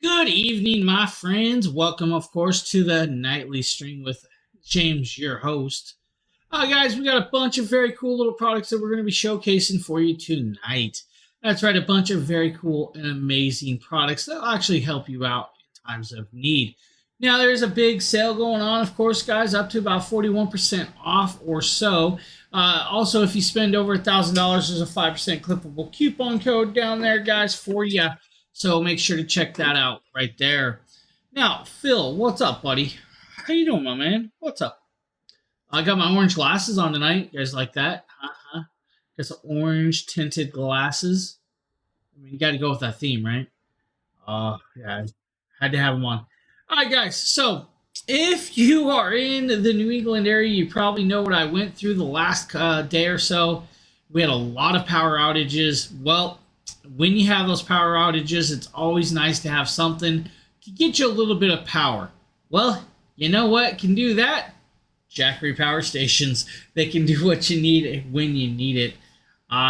Good evening, my friends. Welcome, of course, to the nightly stream with James, your host. Guys, we got a bunch of very cool little products that we're going to be showcasing for you tonight. That's right, a bunch of very cool and amazing products that'll actually help you out in times of need. Now, there's a big sale going on, of course, guys, up to about 41% off or so. Also, if you spend over $1,000, there's a 5% clippable coupon code down there, guys, for you. So make sure to check that out right there. Now, Phil, what's up, buddy? How you doing, my man? What's up? I got my orange glasses on tonight. You guys like that? Got some orange tinted glasses. I mean, you got to go with that theme, right? Yeah, had to have them on. All right, guys. So if you are in the New England area, you probably know what I went through the last day or so. We had a lot of power outages. Well, when you have those power outages, it's always nice to have something to get you a little bit of power. Well, you know what can do that? Jackery power stations. They can do what you need when you need it.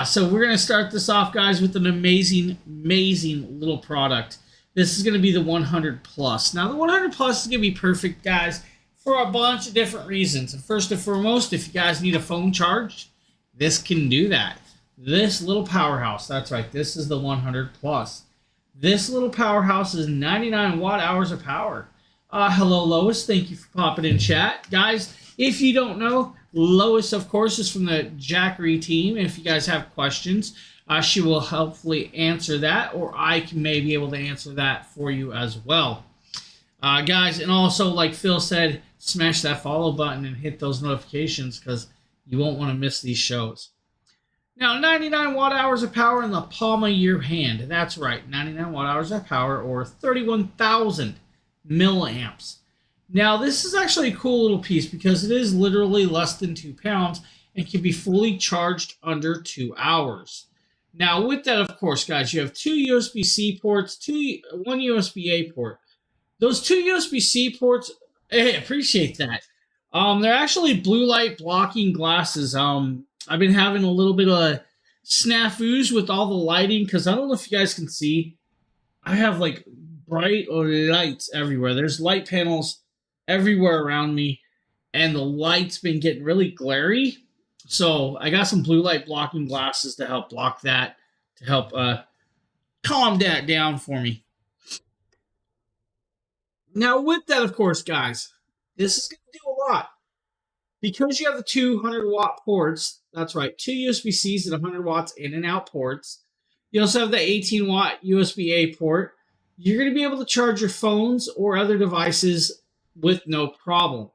So we're going to start this off, guys, with an amazing little product. This is going to be the 100 Plus. Now, the 100 Plus is going to be perfect, guys, for a bunch of different reasons. And first and foremost, if you guys need a phone charged, this can do that. This little powerhouse, that's right, this is the 100 Plus. This little powerhouse is 99 watt hours of power. Hello, Lois. Thank you for popping in chat. Guys, if you don't know, Lois, of course, is from the Jackery team. If you guys have questions, she will hopefully answer that, or I may be able to answer that for you as well. Guys, and also, like Phil said, smash that follow button and hit those notifications because you won't want to miss these shows. Now, 99 watt hours of power in the palm of your hand. That's right, 99 watt hours of power, or 31,000 milliamps. Now, this is actually a cool little piece because it is literally less than 2 pounds and can be fully charged under 2 hours. Now, with that, of course, guys, you have 2 USB-C ports, one USB-A port. Those 2 USB-C ports, hey, appreciate that. They're actually blue light blocking glasses. I've been having a little bit of snafus with all the lighting because I don't know if you guys can see. I have like bright lights everywhere. There's light panels everywhere around me, and the light's been getting really glary. So I got some blue light blocking glasses to help block that, to help calm that down for me. Now, with that, of course, guys, this is going to do a lot. Because you have the 200 watt ports, that's right, 2 USB-Cs and 100 watts in and out ports. You also have the 18 watt USB-A port. You're going to be able to charge your phones or other devices with no problem.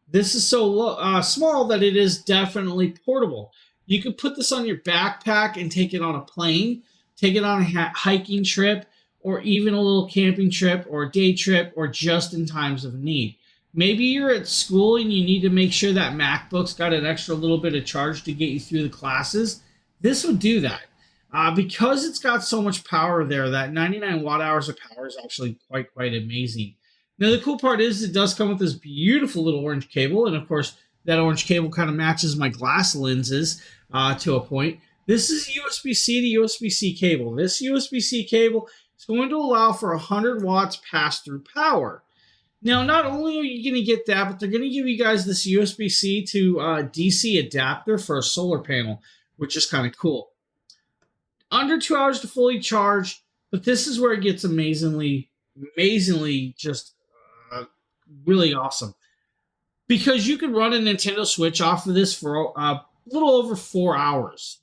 This is so small that it is definitely portable. You can put this on your backpack and take it on a plane, take it on a hiking trip, or even a little camping trip or a day trip, or just in times of need. Maybe you're at school and you need to make sure that MacBook's got an extra little bit of charge to get you through the classes. This would do that. Because it's got so much power there, that 99 watt hours of power is actually quite amazing. Now, the cool part is it does come with this beautiful little orange cable. And, of course, that orange cable kind of matches my glass lenses to a point. This is USB-C to USB-C cable. This USB-C cable is going to allow for 100 watts pass-through power. Now, not only are you going to get that, but they're going to give you guys this USB-C to DC adapter for a solar panel, which is kind of cool. Under 2 hours to fully charge, but this is where it gets amazingly just really awesome. Because you can run a Nintendo Switch off of this for a little over 4 hours.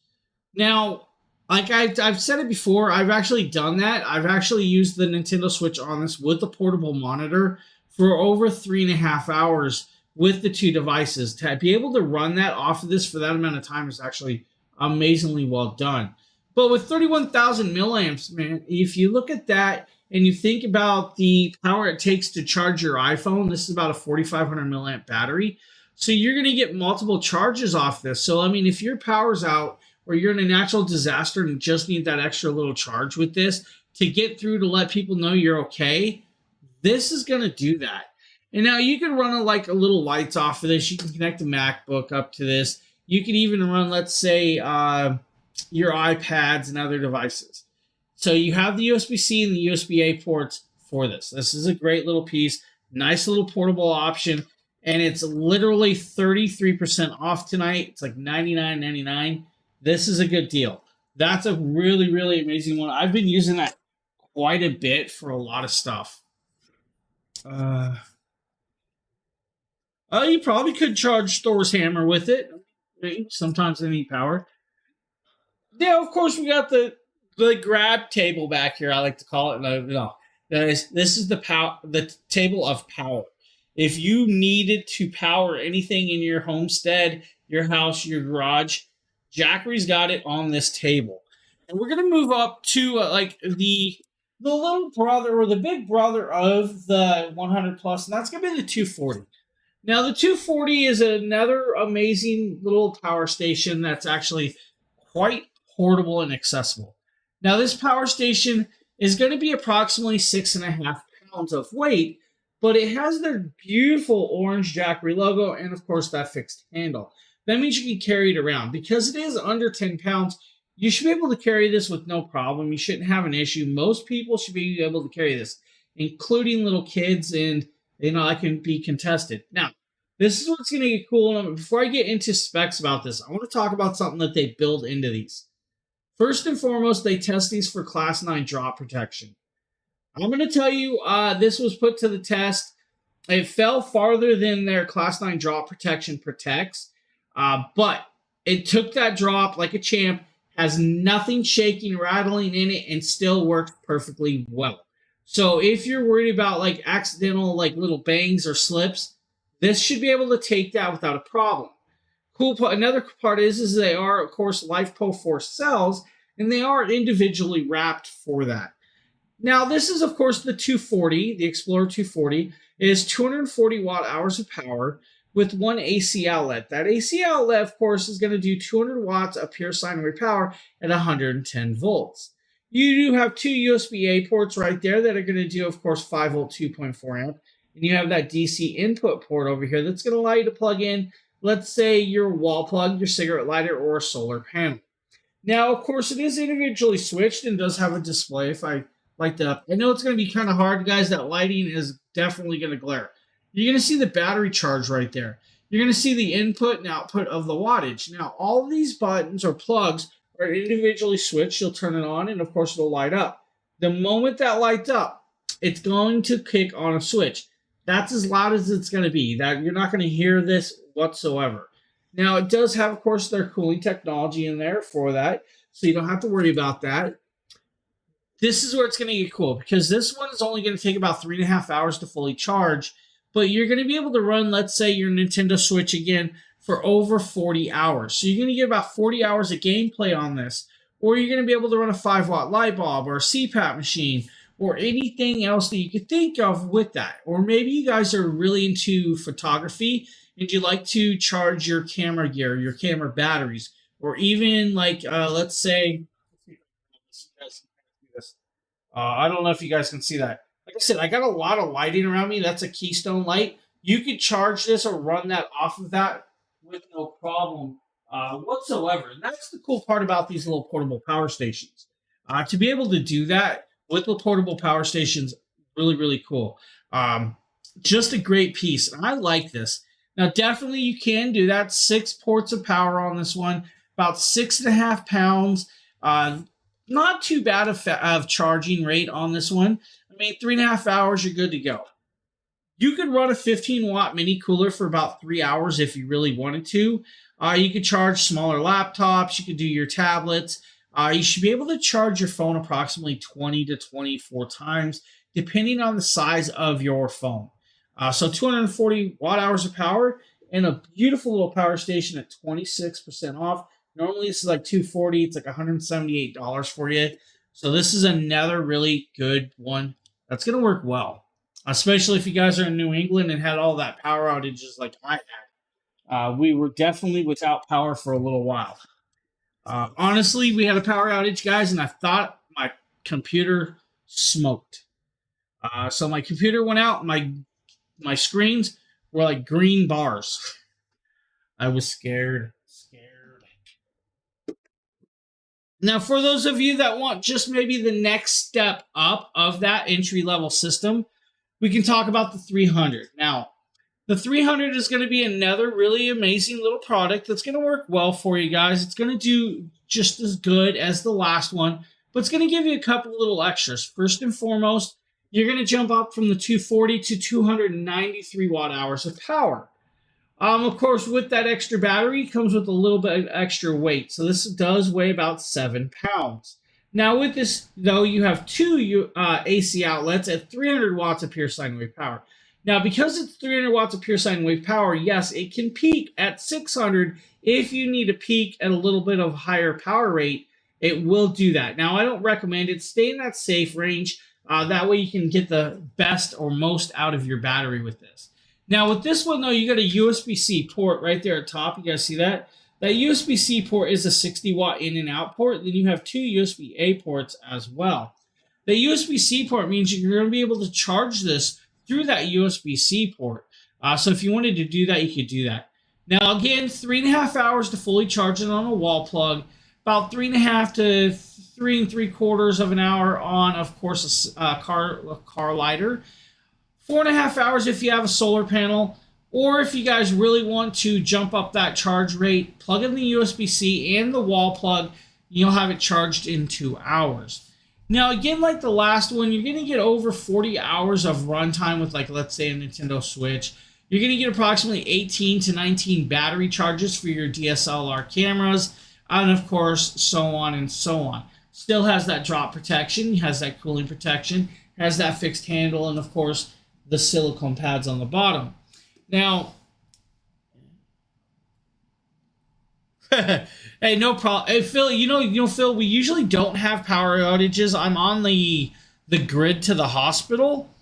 Now, like I've said it before, I've actually done that. I've actually used the Nintendo Switch on this with the portable monitor for over 3.5 hours with the 2 devices. To be able to run that off of this for that amount of time is actually amazingly well done. But with 31,000 milliamps, man, if you look at that and you think about the power it takes to charge your iPhone, this is about a 4,500 milliamp battery. So you're going to get multiple charges off this. So, I mean, if your power's out or you're in a natural disaster and just need that extra little charge with this to get through to let people know you're okay, this is going to do that. And now you can run a little lights off of this. You can connect the MacBook up to this. You can even run, let's say, your iPads and other devices. So you have the USB-C and the USB-A ports for this. This is a great little piece, nice little portable option, and it's literally 33% off tonight. It's like $99.99. This is a good deal. That's a really, really amazing one. I've been using that quite a bit for a lot of stuff. Uh, you probably could charge Thor's hammer with it. Sometimes they need power. Yeah, of course we got the grab table back here. I like to call it. No, this is the table of power. If you needed to power anything in your homestead, your house, your garage, Jackery's got it on this table. And we're gonna move up to like the little brother or the big brother of the 100 plus, and that's gonna be the 240. Now the 240 is another amazing little power station that's actually quite portable and accessible. Now, this power station is going to be approximately 6.5 pounds of weight, but it has their beautiful orange Jackery logo and, of course, that fixed handle. That means you can carry it around. Because it is under 10 pounds, you should be able to carry this with no problem. You shouldn't have an issue. Most people should be able to carry this, including little kids, and that can be contested. Now, this is what's going to get cool. And before I get into specs about this, I want to talk about something that they build into these. First and foremost, they test these for Class 9 drop protection. I'm going to tell you, this was put to the test. It fell farther than their Class 9 drop protection protects, but it took that drop like a champ, has nothing shaking, rattling in it, and still works perfectly well. So if you're worried about like accidental like little bangs or slips, this should be able to take that without a problem. Another part is they are, of course, LifePo 4 cells, and they are individually wrapped for that. Now, this is, of course, the 240, the Explorer 240. It is 240 watt hours of power with one AC outlet. That AC outlet, of course, is going to do 200 watts of pure sine wave power at 110 volts. You do have two USB-A ports right there that are going to do, of course, 5 volt 2.4 amp. And you have that DC input port over here that's going to allow you to plug in, let's say, your wall plug, your cigarette lighter, or a solar panel. Now, of course, it is individually switched and does have a display if I light that up. I know it's going to be kind of hard, guys. That lighting is definitely going to glare. You're going to see the battery charge right there. You're going to see the input and output of the wattage. Now, all of these buttons or plugs are individually switched. You'll turn it on, and, of course, it'll light up. The moment that lights up, it's going to kick on a switch. That's as loud as it's going to be. That you're not going to hear this whatsoever. Now, it does have, of course, their cooling technology in there for that, so you don't have to worry about that. This is where it's going to get cool, because this one is only going to take about 3.5 hours to fully charge, but you're going to be able to run, let's say, your Nintendo Switch again for over 40 hours. So you're going to get about 40 hours of gameplay on this, or you're going to be able to run a 5-watt light bulb or a CPAP machine, or anything else that you could think of with that. Or maybe you guys are really into photography and you like to charge your camera gear, your camera batteries, or even like, let's say, I don't know if you guys can see that. Like I said, I got a lot of lighting around me. That's a Keystone light. You could charge this or run that off of that with no problem whatsoever. And that's the cool part about these little portable power stations. To be able to do that with the portable power stations, really, really cool. Just a great piece. And I like this. Now, definitely you can do that. 6 ports of power on this one, about 6.5 pounds. Not too bad of charging rate on this one. I mean, 3.5 hours, you're good to go. You could run a 15-watt mini cooler for about 3 hours if you really wanted to. You could charge smaller laptops. You could do your tablets. You should be able to charge your phone approximately 20 to 24 times, depending on the size of your phone. So 240 watt hours of power and a beautiful little power station at 26% off. Normally this is like $240. It's like $178 for you. So this is another really good one that's going to work well, especially if you guys are in New England and had all that power outages like I had. We were definitely without power for a little while. Honestly, we had a power outage, guys, and I thought my computer smoked. So my computer went out. My screens were like green bars. I was scared. Now, for those of you that want just maybe the next step up of that entry level system, we can talk about the 300. Now, the 300 is going to be another really amazing little product that's going to work well for you guys. It's going to do just as good as the last one, but it's going to give you a couple little extras. First and foremost, you're going to jump up from the 240 to 293 watt hours of power. Of course, with that extra battery comes with a little bit of extra weight. So this does weigh about 7 pounds. Now with this, though, you have two AC outlets at 300 watts of pure sine wave power. Now, because it's 300 watts of pure sine wave power, yes, it can peak at 600 if you need to peak at a little bit of higher power rate. It will do that. Now, I don't recommend it. Stay in that safe range. That way you can get the best or most out of your battery with this. Now, with this one, though, you got a USB-C port right there at top. You guys see that? That USB-C port is a 60 watt in and out port. Then you have two USB-A ports as well. The USB-C port means you're going to be able to charge this through that USB-C port. So if you wanted to do that, you could do that. Now, again, 3.5 hours to fully charge it on a wall plug. About 3.5 to 3 3/4 of an hour on, of course, a car lighter. 4.5 hours if you have a solar panel, or if you guys really want to jump up that charge rate, plug in the USB-C and the wall plug, you'll have it charged in 2 hours. Now, again, like the last one, you're going to get over 40 hours of runtime with, like, let's say a Nintendo Switch. You're going to get approximately 18 to 19 battery charges for your DSLR cameras, and of course, so on and so on. Still has that drop protection, has that cooling protection, has that fixed handle, and of course, the silicone pads on the bottom. Now, hey, no problem. Hey, Phil, Phil, we usually don't have power outages. I'm on the grid to the hospital.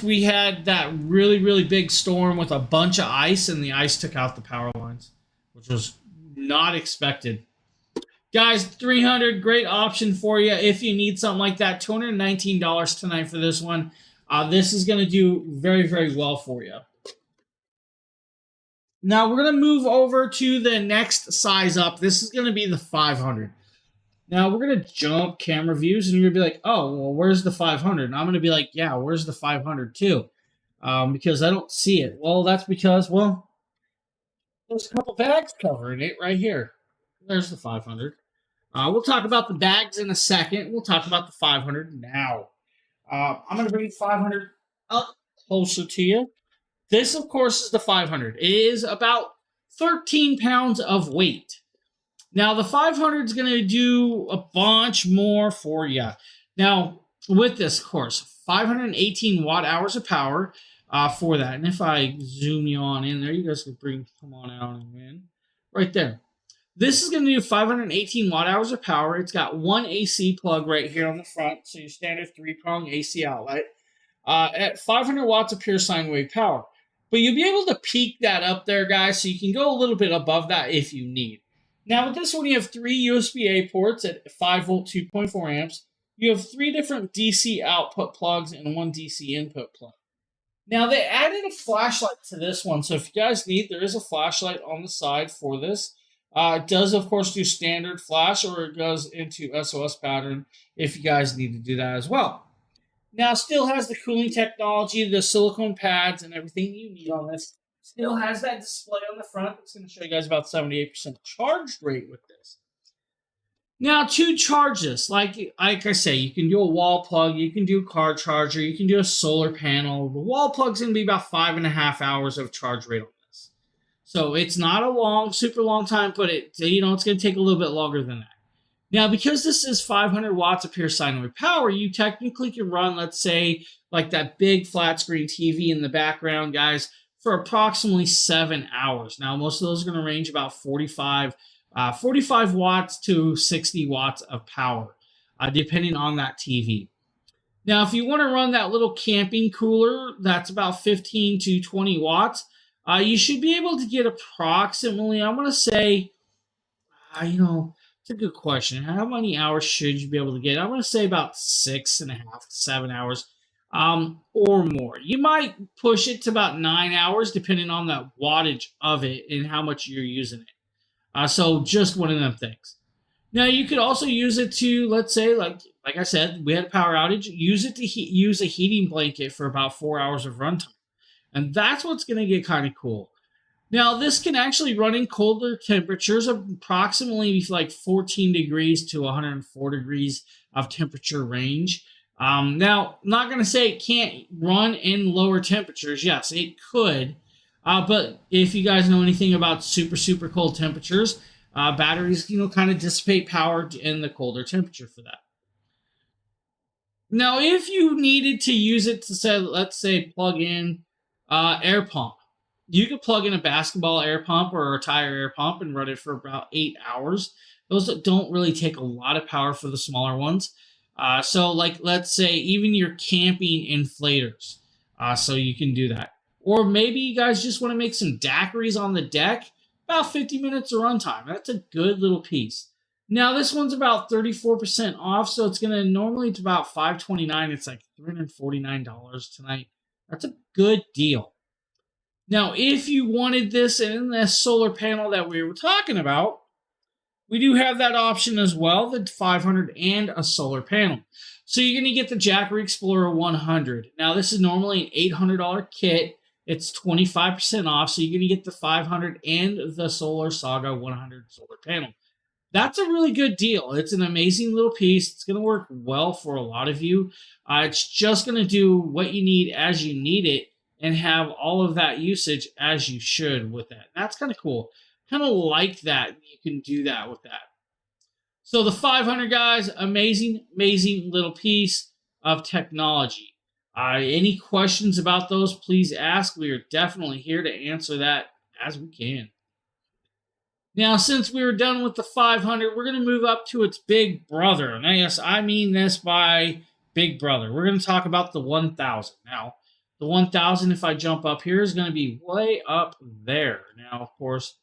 We had that really, really big storm with a bunch of ice, and the ice took out the power lines, which was not expected. Guys, 300, great option for you if you need something like that. $219 tonight for this one. This is going to do very, very well for you. Now, we're going to move over to the next size up. This is going to be the 500. Now, we're going to jump camera views, and you're going to be like, oh, well, where's the 500? And I'm going to be like, yeah, where's the 500 too? Because I don't see it. Well, that's because, well, there's a couple bags covering it right here. There's the 500. We'll talk about the bags in a second. We'll talk about the 500 now. I'm going to bring 500 up closer to you. This, of course, is the 500. It is about 13 pounds of weight. Now, the 500 is going to do a bunch more for you. Now, with this, of course, 518 watt hours of power for that. And if I zoom you on in there, you guys can come on out and in. Right there. This is going to do 518 watt hours of power. It's got one AC plug right here on the front, so your standard 3-prong AC outlet at 500 watts of pure sine wave power. But you'll be able to peak that up there, guys, so you can go a little bit above that if you need. Now, with this one, you have 3 USB-A ports at 5 volt, 2.4 amps. You have 3 different DC output plugs and 1 DC input plug. Now, they added a flashlight to this one, so if you guys need, there is a flashlight on the side for this. It does, of course, do standard flash, or it goes into SOS pattern if you guys need to do that as well. Now, still has the cooling technology, the silicone pads, and everything you need on this. Still has that display on the front. It's going to show you guys about 78% charge rate with this. Now, to charge this, like I say, you can do a wall plug, you can do a car charger, you can do a solar panel. The wall plug's going to be about 5.5 hours of charge rate on this. So it's not a super long time, but it's going to take a little bit longer than that. Now, because this is 500 watts of pure sine wave power, you technically can run, let's say, like that big flat screen TV in the background, guys, for approximately 7 hours. Now, most of those are going to range about 45 watts to 60 watts of power, depending on that TV. Now, if you want to run that little camping cooler, that's about 15 to 20 watts, you should be able to get approximately, I'm going to say, it's a good question. How many hours should you be able to get? I'm going to say about 6.5 to 7 hours or more. You might push it to about 9 hours, depending on the wattage of it and how much you're using it. So just one of them things. Now you could also use it to, let's say, like I said, we had a power outage. Use it to use a heating blanket for about 4 hours of runtime, and that's what's going to get kind of cool. Now this can actually run in colder temperatures, approximately like 14 degrees to 104 degrees of temperature range. Now, I'm not going to say it can't run in lower temperatures. Yes, it could. But if you guys know anything about super cold temperatures, batteries, kind of dissipate power in the colder temperature for that. Now, if you needed to use it to say, let's say, plug in air pump, you could plug in a basketball air pump or a tire air pump and run it for about 8 hours. Those don't really take a lot of power for the smaller ones. So, like, let's say even your camping inflators. So you can do that. Or maybe you guys just want to make some daiquiris on the deck. About 50 minutes of runtime. That's a good little piece. Now this one's about 34% off, so it's gonna normally it's about $529. It's like $349 tonight. That's a good deal. Now, if you wanted this in this solar panel that we were talking about, we do have that option as well, the 500 and a solar panel. So you're going to get the Jackery Explorer 100. Now, this is normally an $800 kit. It's 25% off, so you're going to get the 500 and the Solar Saga 100 solar panel. That's a really good deal. It's an amazing little piece. It's going to work well for a lot of you. It's just going to do what you need as you need it and have all of that usage as you should with that. That's kind of cool. Kind of like that. You can do that with that. So the 500, guys, amazing little piece of technology. Any questions about those, please ask. We are definitely here to answer that as we can. Now, since we were done with the 500, we're going to move up to its big brother. Now, yes, I mean this by big brother. We're going to talk about the 1000. Now, the 1000, if I jump up here, is going to be way up there. Now, of course,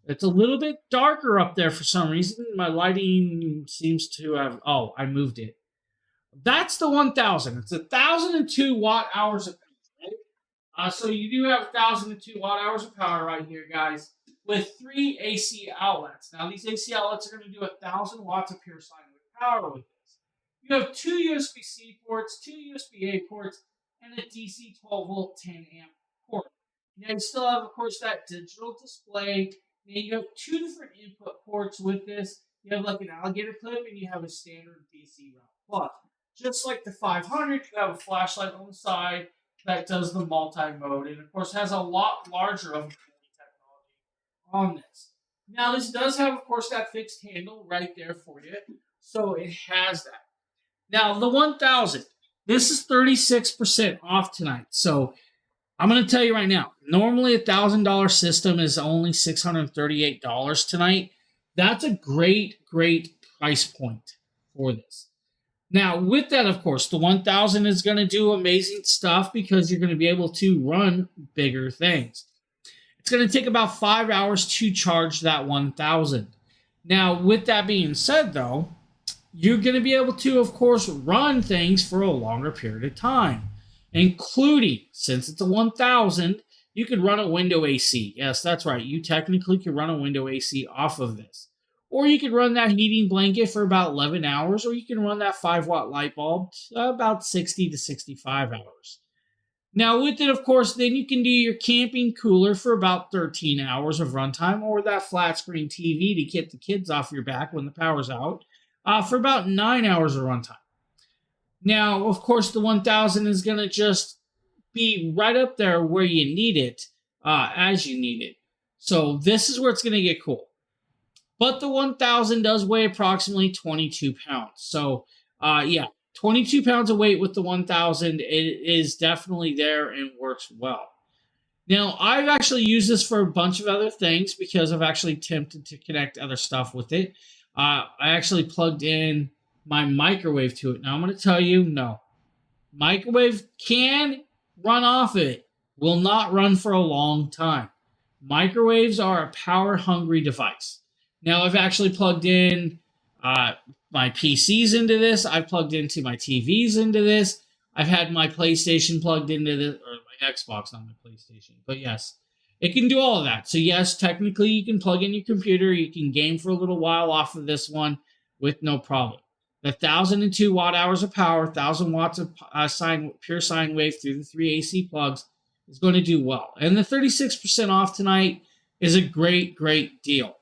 it's a little bit darker up there for some reason. My lighting seems to have... Oh, I moved it. That's the 1000. It's 1,002 watt-hours of power. So you do have 1,002 watt-hours of power right here, guys, with 3 AC outlets. Now, these AC outlets are going to do 1,000 watts of pure sine wave power with this. You have 2 USB-C ports, 2 USB-A ports, and a DC 12-volt 10-amp port. Now, you still have, of course, that digital display. Now, you have 2 different input ports with this. You have like an alligator clip, and you have a standard DC route plug. Just like the 500, you have a flashlight on the side that does the multi-mode, and of course has a lot larger of technology on this. Now, this does have, of course, that fixed handle right there for you, so it has that. Now, the 1000, this is 36% off tonight, so I'm going to tell you right now, normally a $1,000 system is only $638 tonight. That's a great price point for this. Now, with that, of course, the 1000 is going to do amazing stuff because you're going to be able to run bigger things. It's going to take about 5 hours to charge that 1000. Now, with that being said, though, you're going to be able to, of course, run things for a longer period of time, including, since it's a 1000, you could run a window AC. Yes, that's right. You technically could run a window AC off of this. Or you could run that heating blanket for about 11 hours, or you can run that 5-watt light bulb about 60 to 65 hours. Now, with it, of course, then you can do your camping cooler for about 13 hours of runtime, or that flat screen TV to get the kids off your back when the power's out for about 9 hours of runtime. Now, of course, the 1000 is going to just be right up there where you need it as you need it. So this is where it's going to get cool. But the 1000 does weigh approximately 22 pounds. So, yeah, 22 pounds of weight with the 1000. It is definitely there and works well. Now, I've actually used this for a bunch of other things because I've actually attempted to connect other stuff with it. I actually plugged in my microwave to it. Now, I'm going to tell you, no. Microwave can run off of it. Will not run for a long time. Microwaves are a power-hungry device. Now, I've actually plugged in my PCs into this. I've plugged into my TVs into this. I've had my PlayStation plugged into this, or my Xbox, not my PlayStation. But yes, it can do all of that. So yes, technically you can plug in your computer. You can game for a little while off of this one. with no problem. The 1,002 watt hours of power, 1,000 watts of pure sine wave through the three AC plugs is going to do well. And the 36% off tonight is a great, great deal.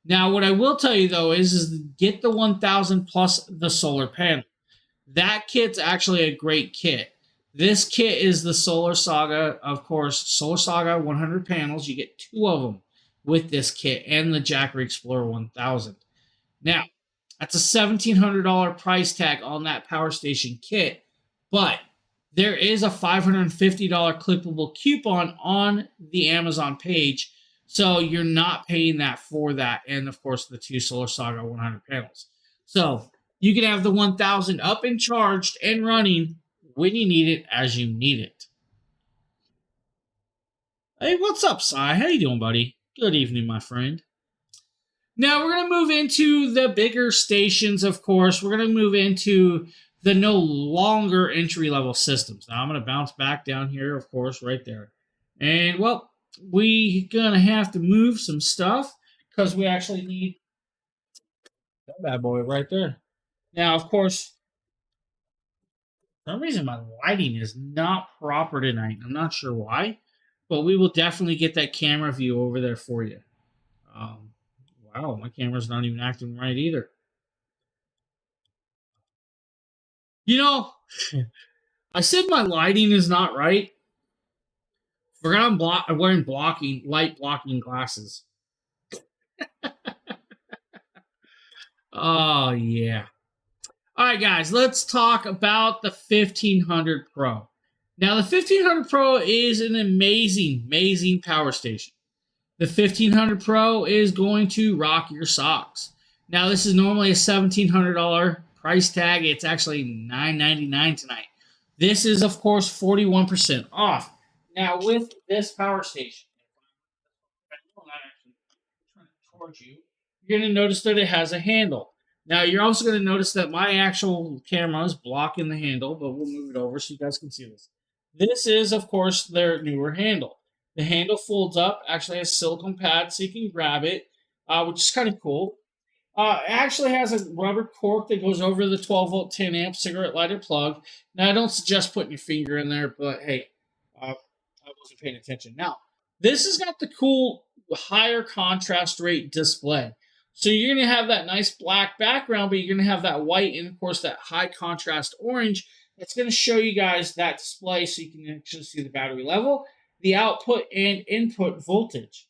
Now, what I will tell you though is get the 1,000 plus the solar panel. That kit's actually a great kit. This kit is the Solar Saga, of course, Solar Saga 100 panels. You get 2 of them with this kit and the Jackery Explorer 1000. Now, that's a $1,700 price tag on that power station kit, but there is a $550 clippable coupon on the Amazon page, so you're not paying that for that, and of course the 2 Solar Saga 100 panels. So you can have the 1000 up and charged and running when you need it, as you need it. Hey, what's up, Cy? How you doing, buddy? Good evening, my friend. Now we're going to move into the bigger stations, of course. We're going to move into the no longer entry-level systems. Now I'm going to bounce back down here, of course, right there. And, well, we're going to have to move some stuff because we actually need that bad boy right there. Now, of course, for some reason my lighting is not proper tonight. I'm not sure why, but we will definitely get that camera view over there for you. Wow, my camera's not even acting right either. You know, I said my lighting is not right. Forgot I'm wearing light blocking glasses. Oh, yeah. All right, guys, let's talk about the 1500 Pro. Now, the 1500 Pro is an amazing, amazing power station. The 1500 Pro is going to rock your socks. Now, this is normally a $1,700 price tag. It's actually $999 tonight. This is, of course, 41% off. Now, with this power station, I'm not actually turning towards you, you're going to notice that it has a handle. Now, you're also going to notice that my actual camera is blocking the handle, but we'll move it over so you guys can see this. This is, of course, their newer handle. The handle folds up, actually has silicone pads so you can grab it, which is kind of cool. It actually has a rubber cork that goes over the 12-volt 10-amp cigarette lighter plug. Now, I don't suggest putting your finger in there, but hey, I wasn't paying attention. Now, this has got the cool higher contrast rate display. So you're going to have that nice black background, but you're going to have that white and, of course, that high contrast orange. It's going to show you guys that display so you can actually see the battery level, the output and input voltage.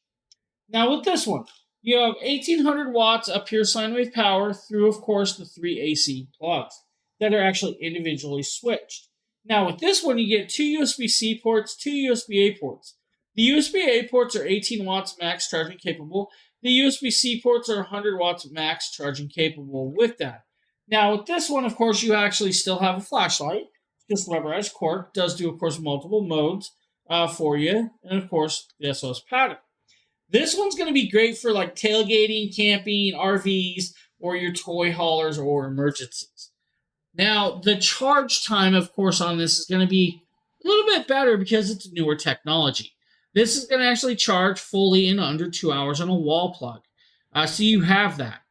Now with this one, you have 1,800 watts of pure sine wave power through, of course, the 3 AC plugs that are actually individually switched. Now with this one, you get 2 USB-C ports, 2 USB-A ports. The USB-A ports are 18 watts max charging capable. The USB-C ports are 100 watts max charging capable with that. Now with this one, of course, you actually still have a flashlight. This rubberized cork does do, of course, multiple modes for you, and of course the SOS pattern. This one's going to be great for like tailgating, camping, RVs, or your toy haulers or emergencies. Now the charge time, of course, on this is going to be a little bit better because it's newer technology. This is going to actually charge fully in under 2 hours on a wall plug, so you have that.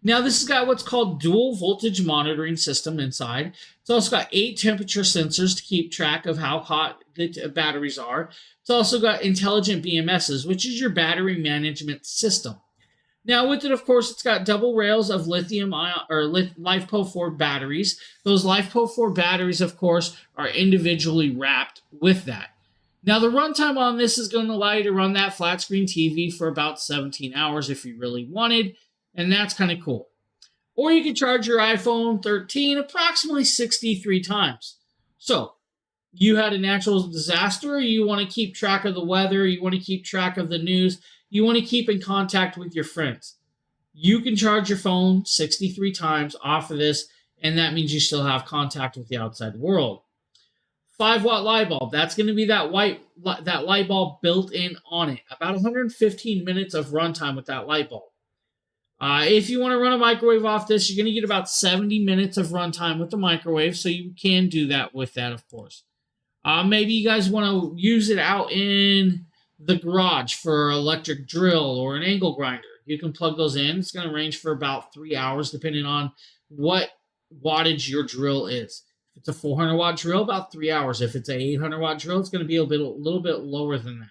Now, this has got what's called dual voltage monitoring system inside. It's also got 8 temperature sensors to keep track of how hot the batteries are. It's also got intelligent BMSs, which is your battery management system. Now, with it, of course, it's got double rails of lithium-ion or LiFePO4 batteries. Those LiFePO4 batteries, of course, are individually wrapped with that. Now, the runtime on this is going to allow you to run that flat screen TV for about 17 hours if you really wanted. And that's kind of cool. Or you can charge your iPhone 13 approximately 63 times. So, you had a natural disaster, you want to keep track of the weather, you want to keep track of the news, you want to keep in contact with your friends. You can charge your phone 63 times off of this, and that means you still have contact with the outside world. 5-watt light bulb, that's going to be that light bulb built in on it. About 115 minutes of runtime with that light bulb. If you want to run a microwave off this, you're going to get about 70 minutes of runtime with the microwave, so you can do that with that, of course. Maybe you guys want to use it out in the garage for an electric drill or an angle grinder. You can plug those in. It's going to range for about 3 hours, depending on what wattage your drill is. If it's a 400 watt drill, about 3 hours. If it's an 800 watt drill, it's going to be a little bit lower than that.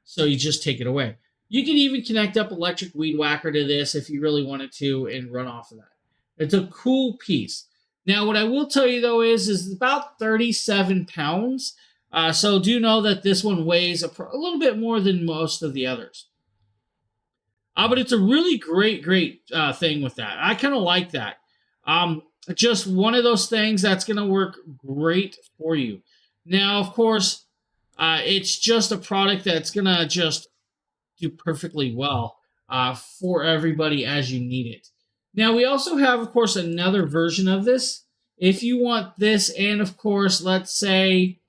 So you just take it away. You can even connect up electric weed whacker to this if you really wanted to and run off of that. It's a cool piece. Now, what I will tell you, though, is about 37 pounds. So do know that this one weighs a little bit more than most of the others. But it's a really great thing with that. I kind of like that. Just one of those things that's going to work great for you. Now, of course, it's just a product that's going to just do perfectly well for everybody as you need it. Now, we also have, of course, another version of this. If you want this and, of course, let's say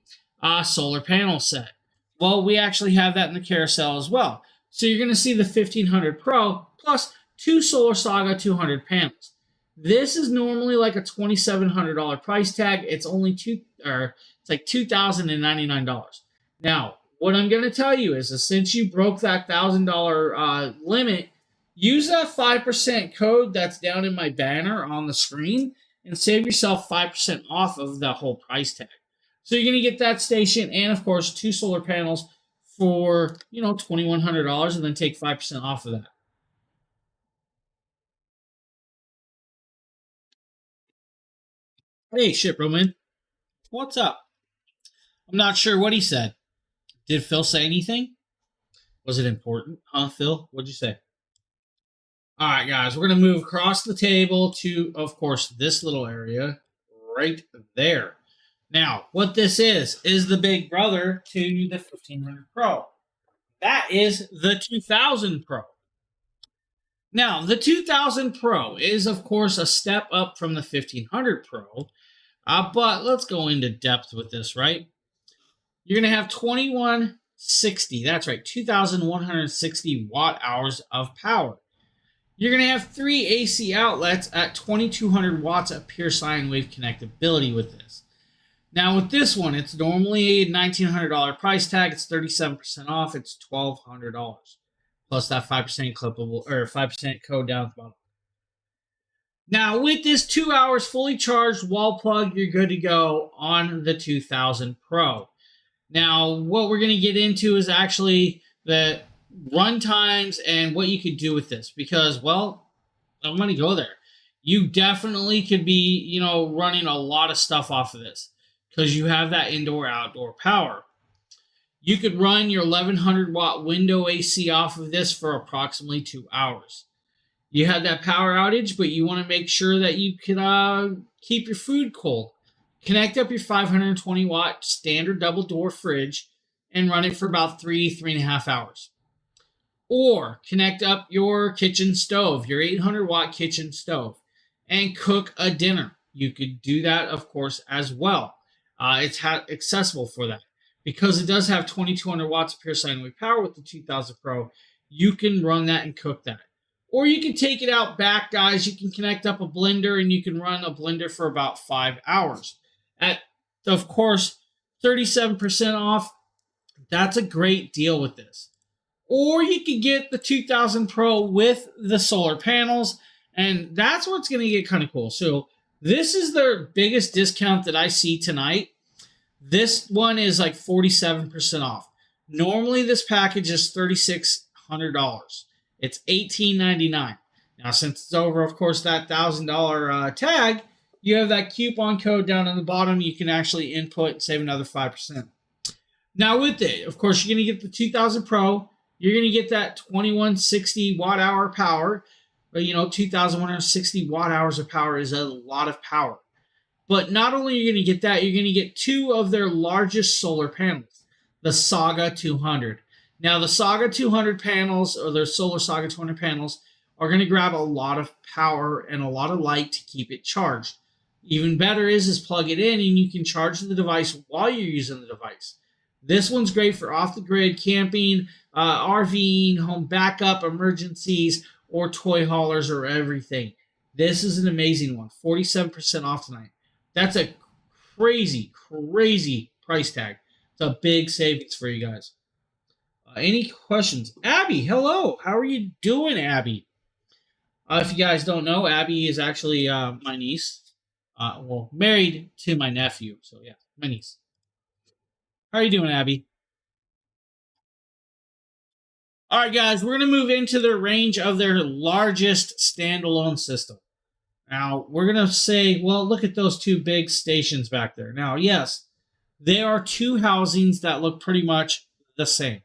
a solar panel set. Well, we actually have that in the carousel as well. So you're going to see the 1500 Pro plus 2 Solar Saga 200 panels. This is normally like a $2,700 price tag. It's only it's like $2,099. Now, what I'm going to tell you is since you broke that $1,000 limit, use that 5% code that's down in my banner on the screen and save yourself 5% off of the whole price tag. So you're going to get that station and, of course, 2 solar panels for, $2,100 and then take 5% off of that. Hey, Ship Roman. What's up? I'm not sure what he said. Did Phil say anything? Was it important? Huh, Phil? What'd you say? All right, guys, we're going to move across the table to, of course, this little area right there. Now, what this is the big brother to the 1500 Pro. That is the 2000 Pro. Now, the 2000 Pro is, of course, a step up from the 1500 Pro, but let's go into depth with this, right? You're going to have 2160, that's right, 2,160 watt hours of power. You're going to have 3 AC outlets at 2,200 watts of pure sine wave connectability with this. Now, with this one, it's normally a $1,900 price tag. It's 37% off. It's $1,200 plus that 5% clippable or 5% code down at the bottom. Now, with this 2 hours fully charged wall plug, you're good to go on the 2000 Pro. Now, what we're going to get into is actually the run times and what you could do with this because, well, I'm going to go there. You definitely could be, running a lot of stuff off of this because you have that indoor-outdoor power. You could run your 1100 watt window AC off of this for approximately 2 hours. You have that power outage, but you want to make sure that you can keep your food cold. Connect up your 520 watt standard double door fridge and run it for about 3.5 hours. Or connect up your kitchen stove, your 800 watt kitchen stove, and cook a dinner. You could do that, of course, as well. It's accessible for that. Because it does have 2,200 watts of pure sine wave power with the 2000 Pro, you can run that and cook that. Or you can take it out back, guys. You can connect up a blender and you can run a blender for about 5 hours. At, of course, 37% off. That's a great deal with this. Or you could get the 2000 Pro with the solar panels, and that's what's going to get kind of cool. So this is their biggest discount that I see tonight. This one is like 47% off. Normally, this package is $3,600. It's $1,899. Now, since it's over, of course, that $1,000 tag, you have that coupon code down on the bottom. You can actually input and save another 5%. Now, with it, of course, you're going to get the 2000 Pro. You're going to get that 2160 watt hour power. But, 2,160 watt hours of power is a lot of power. But not only are you going to get that, you're going to get 2 of their largest solar panels, the Saga 200. Now, the Saga 200 panels, or their Solar Saga 200 panels, are going to grab a lot of power and a lot of light to keep it charged. Even better is plug it in and you can charge the device while you're using the device. This one's great for off-the-grid camping, RVing, home backup, emergencies, or toy haulers or everything. This is an amazing one, 47% off tonight. That's a crazy, crazy price tag. It's a big savings for you guys. Any questions? Abby, hello. How are you doing, Abby? If you guys don't know, Abby is actually my niece. Well, married to my nephew. So yeah, my niece. How are you doing, Abby? All right, guys, we're going to move into the range of their largest standalone system. Now, we're going to say, well, look at those two big stations back there. Now, yes, there are two housings that look pretty much the same.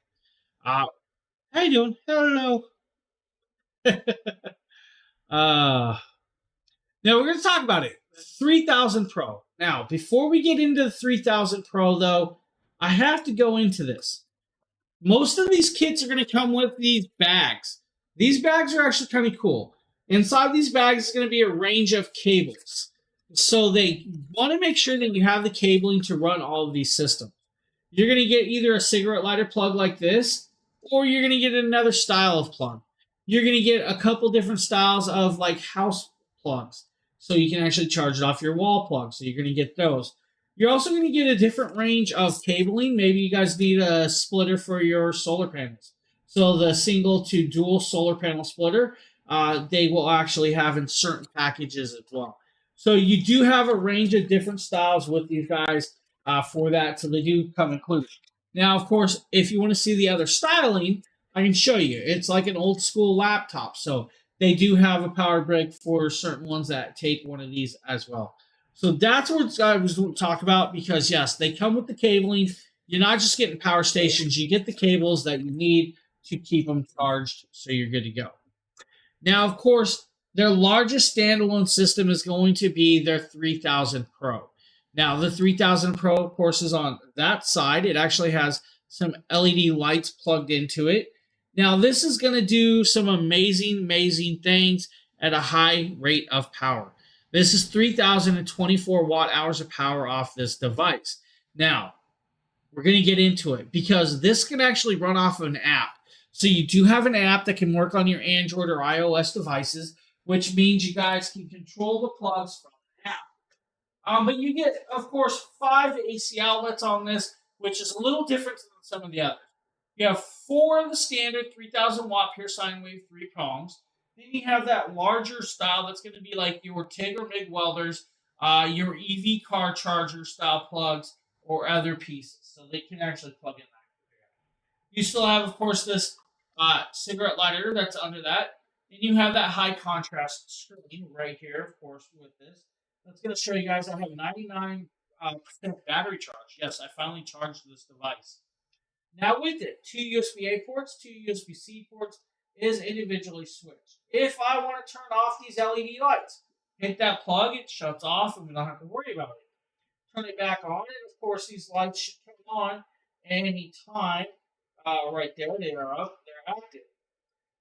How you doing? Hello. uh, Now, we're going to talk about it. 3000 Pro. Now, before we get into the 3000 Pro, though, I have to go into this. Most of these kits are going to come with these bags. These bags are actually kind of cool. Inside these bags is going to be a range of cables. So they want to make sure that you have the cabling to run all of these systems. You're going to get either a cigarette lighter plug like this, or you're going to get another style of plug. You're going to get a couple different styles of like house plugs. So you can actually charge it off your wall plug. So you're going to get those. You're also going to get a different range of cabling. Maybe you guys need a splitter for your solar panels. So the single to dual solar panel splitter, they will actually have in certain packages as well. So you do have a range of different styles with these guys for that. So they do come included. Now, of course, if you want to see the other styling, I can show you. It's like an old school laptop. So they do have a power brick for certain ones that take one of these as well. So that's what I was going to talk about because, yes, they come with the cabling. You're not just getting power stations. You get the cables that you need to keep them charged so you're good to go. Now, of course, their largest standalone system is going to be their 3000 Pro. Now, the 3000 Pro, of course, is on that side. It actually has some LED lights plugged into it. Now, this is going to do some amazing, amazing things at a high rate of power. This is 3,024 watt hours of power off this device. Now, we're going to get into it because this can actually run off of an app. So you do have an app that can work on your Android or iOS devices, which means you guys can control the plugs from the app. But you get, of course, 5 AC outlets on this, which is a little different than some of the others. You have 4 of the standard 3,000 watt pure sine wave 3 prongs. Then you have that larger style that's going to be like your TIG or MIG welders, your EV car charger style plugs, or other pieces. So they can actually plug in that. You still have, of course, this cigarette lighter that's under that. And you have that high contrast screen right here, of course, with this. That's going to show you guys I have 99% battery charge. Yes, I finally charged this device. Now with it, 2 USB-A ports, 2 USB-C ports is individually switched. If I want to turn off these LED lights, hit that plug, it shuts off, and we don't have to worry about it. Turn it back on, and of course these lights should come on any time. Right there, they are up, they're active.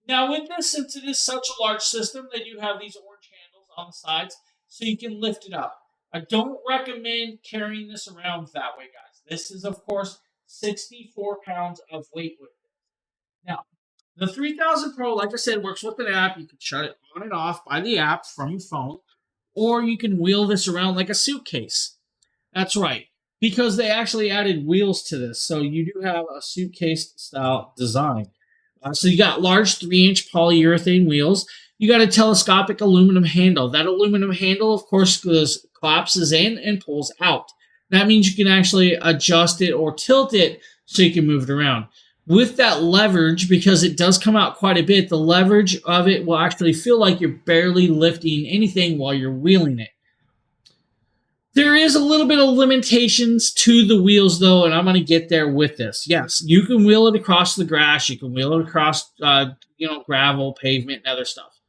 Now with this, since it is such a large system, they do have these orange handles on the sides, so you can lift it up. I don't recommend carrying this around that way, guys. This is, of course, 64 pounds of weight with it. Now, the 3000 Pro, like I said, works with an app. You can shut it on and off by the app from your phone, or you can wheel this around like a suitcase. That's right, because they actually added wheels to this, so you do have a suitcase-style design. So you got large 3-inch polyurethane wheels. You got a telescopic aluminum handle. That aluminum handle, of course, collapses in and pulls out. That means you can actually adjust it or tilt it so you can move it around. With that leverage, because it does come out quite a bit, the leverage of it will actually feel like you're barely lifting anything while you're wheeling it. There is a little bit of limitations to the wheels, though, and I'm going to get there with this. Yes, you can wheel it across the grass. You can wheel it across, gravel, pavement, and other stuff.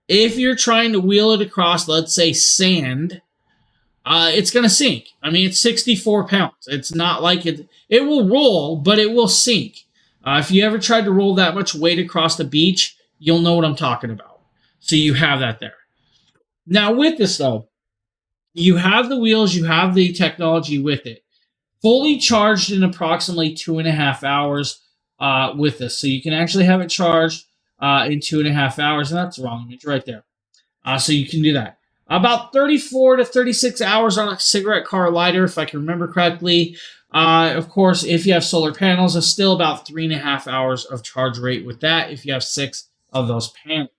If you're trying to wheel it across, let's say, sand, it's going to sink. I mean, it's 64 pounds. It's not like it will roll, but it will sink. If you ever tried to roll that much weight across the beach, you'll know what I'm talking about. So you have that there. Now, with this, though, you have the wheels, you have the technology with it. Fully charged in approximately 2.5 hours with this. So you can actually have it charged in 2.5 hours. And that's the wrong image right there. So you can do that. About 34 to 36 hours on a cigarette car lighter, if I can remember correctly. Of course, if you have solar panels, it's still about 3.5 hours of charge rate with that if you have 6 of those panels.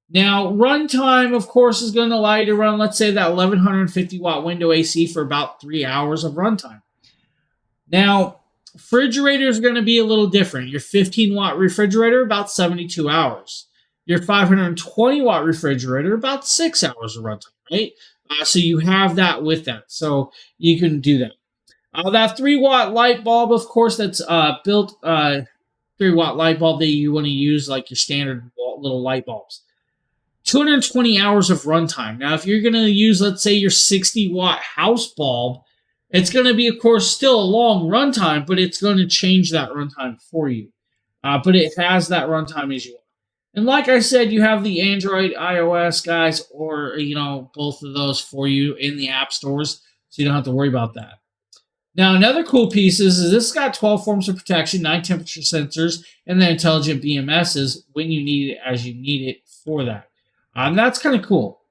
Now, runtime, of course, is going to allow you to run, let's say, that 1150 watt window AC for about 3 hours of runtime. Now, refrigerator is going to be a little different. Your 15-watt refrigerator, about 72 hours. Your 520-watt refrigerator, about 6 hours of runtime, right? So you have that with that. So you can do that. That 3-watt light bulb, of course, that's built 3-watt light bulb that you want to use like your standard little light bulbs. 220 hours of runtime. Now, if you're going to use, let's say, your 60-watt house bulb, it's going to be, of course, still a long runtime, but it's going to change that runtime for you. But it has that runtime as you want. And like I said, you have the Android, iOS guys, or both of those for you in the app stores, so you don't have to worry about that. Now, another cool piece is this got 12 forms of protection, 9 temperature sensors, and then intelligent BMSs when you need it, as you need it for that. That's kind of cool.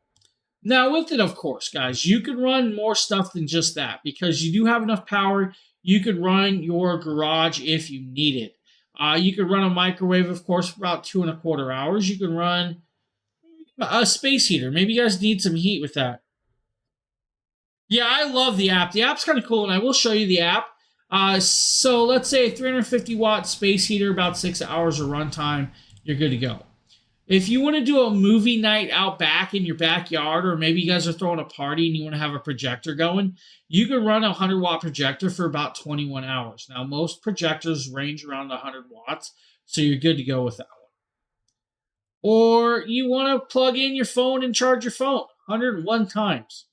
Now, with it, of course, guys, you could run more stuff than just that because you do have enough power. You could run your garage if you need it. You could run a microwave, of course, for about 2.25 hours. You can run a space heater. Maybe you guys need some heat with that. Yeah, I love the app. The app's kind of cool, and I will show you the app. So let's say 350 watt space heater, about 6 hours of runtime. You're good to go. If you want to do a movie night out back in your backyard, or maybe you guys are throwing a party and you want to have a projector going, you can run a 100-watt projector for about 21 hours. Now, most projectors range around 100 watts, so you're good to go with that one. Or you want to plug in your phone and charge your phone 101 times.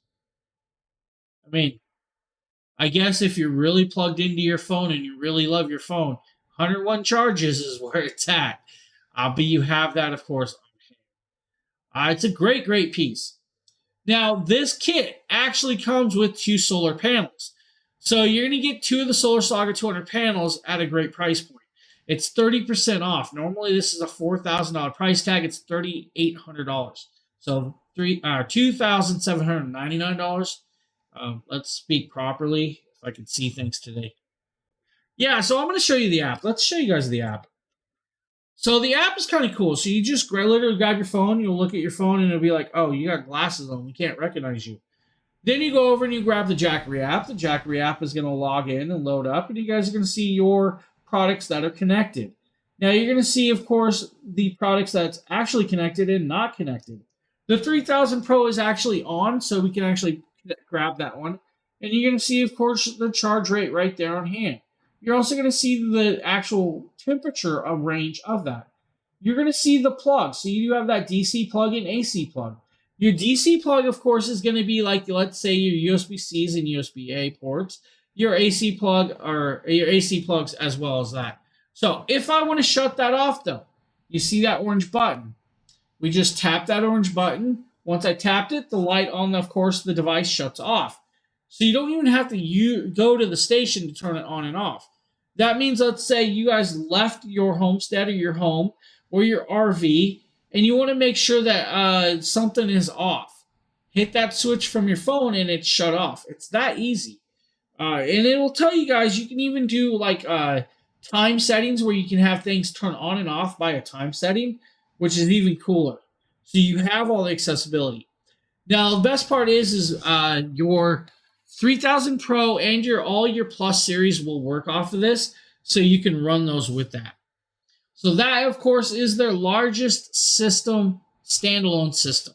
I mean, I guess if you're really plugged into your phone and you really love your phone, 101 charges is where it's at. But you have that, of course. It's a great, great piece. Now, this kit actually comes with 2 solar panels. So you're going to get 2 of the Solar Saga 200 panels at a great price point. It's 30% off. Normally, this is a $4,000 price tag. It's $3,800. So $2,799. Let's speak properly, if I can see things today. Yeah, so I'm going to show you the app. Let's show you guys the app. So the app is kind of cool. So you just literally grab your phone, you'll look at your phone, and it'll be like, oh, you got glasses on. We can't recognize you. Then you go over and you grab the Jackery app. The Jackery app is going to log in and load up, and you guys are going to see your products that are connected. Now you're going to see, of course, the products that's actually connected and not connected. The 3000 Pro is actually on, so we can actually grab that one. And you're going to see, of course, the charge rate right there on hand. You're also going to see the actual temperature of range of that. You're going to see the plug. So you do have that DC plug and AC plug. Your DC plug, of course, is going to be like, let's say, your USB-Cs and USB-A ports. Your AC plug, or your AC plugs as well as that. So if I want to shut that off, though, you see that orange button. We just tap that orange button. Once I tapped it, the light on, of course, the device shuts off. So you don't even have to go to the station to turn it on and off. That means, let's say you guys left your homestead or your home or your RV, and you want to make sure that something is off. Hit that switch from your phone and it's shut off. It's that easy. And it will tell you guys, you can even do like time settings where you can have things turn on and off by a time setting, which is even cooler. So you have all the accessibility. Now, the best part is your 3000 Pro and all your Plus series will work off of this, so you can run those with that. So that, of course, is their largest system, standalone system.